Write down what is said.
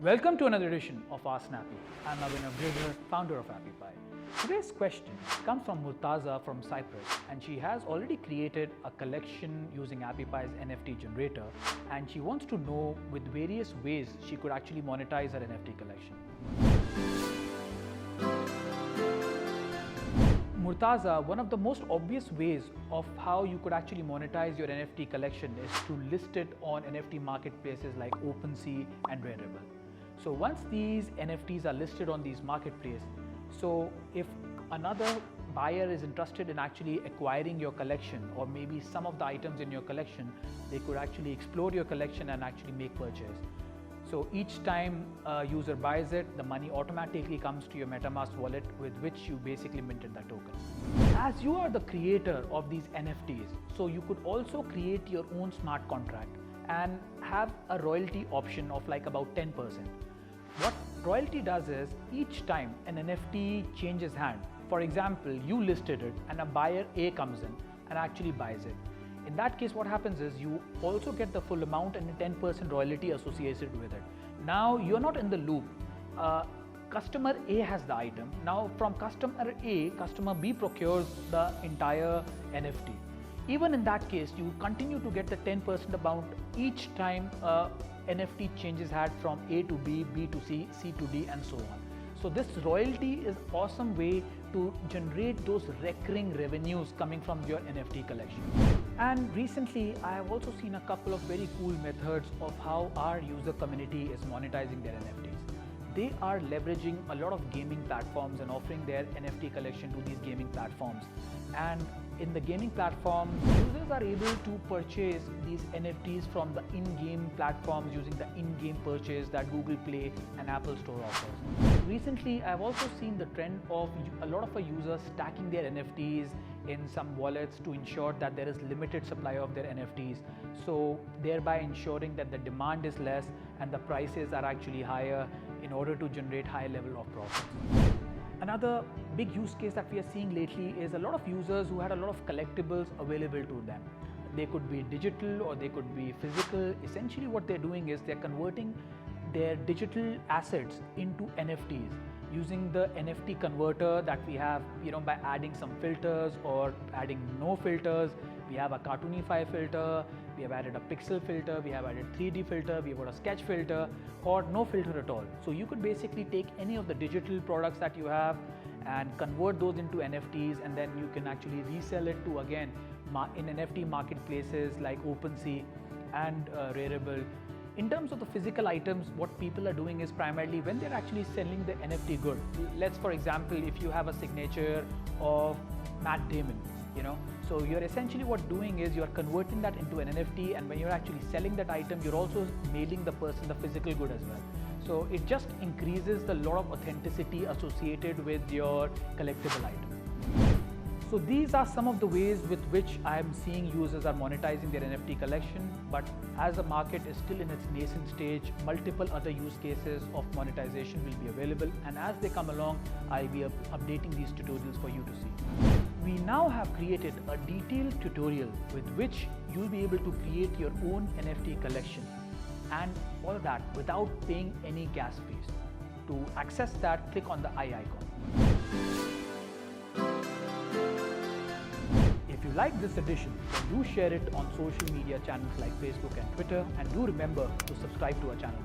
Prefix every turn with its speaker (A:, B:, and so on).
A: Welcome to another edition of Ask Snappy. I'm Abhinav Gridhar, founder of Appy Pie. Today's question comes from Murtaza from Cyprus, and she has already created a collection using Appy Pie's NFT Generator, and she wants to know with various ways she could actually monetize her NFT collection. Murtaza, one of the most obvious ways of how you could actually monetize your NFT collection is to list it on NFT marketplaces like OpenSea and Rarible. So once these NFTs are listed on these marketplaces, so if another buyer is interested in actually acquiring your collection or maybe some of the items in your collection, they could actually explore your collection and actually make purchase. So each time a user buys it, the money automatically comes to your MetaMask wallet with which you basically minted that token. As you are the creator of these NFTs, so you could also create your own smart contract and have a royalty option of like about 10%. What royalty does is each time an NFT changes hand, for example, you listed it and a buyer A comes in and actually buys it. In that case, what happens is you also get the full amount and a 10% royalty associated with it. Now you're not in the loop. Customer A has the item. Now from customer A, customer B procures the entire NFT. Even in that case, you continue to get the 10% amount each time NFT changes hand from A to B, B to C, C to D, and so on. So this royalty is an awesome way to generate those recurring revenues coming from your NFT collection. And recently, I have also seen a couple of very cool methods of how our user community is monetizing their NFTs. They are leveraging a lot of gaming platforms and offering their NFT collection to these gaming platforms. And in the gaming platform, users are able to purchase these NFTs from the in-game platforms using the in-game purchase that Google Play and Apple Store offers. Recently, I've also seen the trend of a lot of our users stacking their NFTs in some wallets to ensure that there is limited supply of their NFTs. So thereby ensuring that the demand is less and the prices are actually higher in order to generate high level of profits. Another big use case that we are seeing lately is a lot of users who had a lot of collectibles available to them. They could be digital or they could be physical. Essentially what they're doing is they're converting their digital assets into NFTs using the NFT converter that we have, by adding some filters or adding no filters. We have a Cartoonify filter, we have added a pixel filter, we have added 3D filter, we have got a sketch filter, or no filter at all. So you could basically take any of the digital products that you have and convert those into NFTs, and then you can actually resell it to, again, in NFT marketplaces like OpenSea and Rarible. In terms of the physical items, what people are doing is primarily when they're actually selling the NFT good. Let's, for example, if you have a signature of Matt Damon, so you're essentially doing is you're converting that into an NFT, and when you're actually selling that item, you're also mailing the person the physical good as well. So it just increases the lot of authenticity associated with your collectible item. So these are some of the ways with which I am seeing users are monetizing their NFT collection, but as the market is still in its nascent stage, multiple other use cases of monetization will be available, and as they come along, I'll be updating these tutorials for you to see. We now have created a detailed tutorial with which you'll be able to create your own NFT collection, and all of that without paying any gas fees. To access that, click on the I icon. If you like this edition, then do share it on social media channels like Facebook and Twitter, and do remember to subscribe to our channel.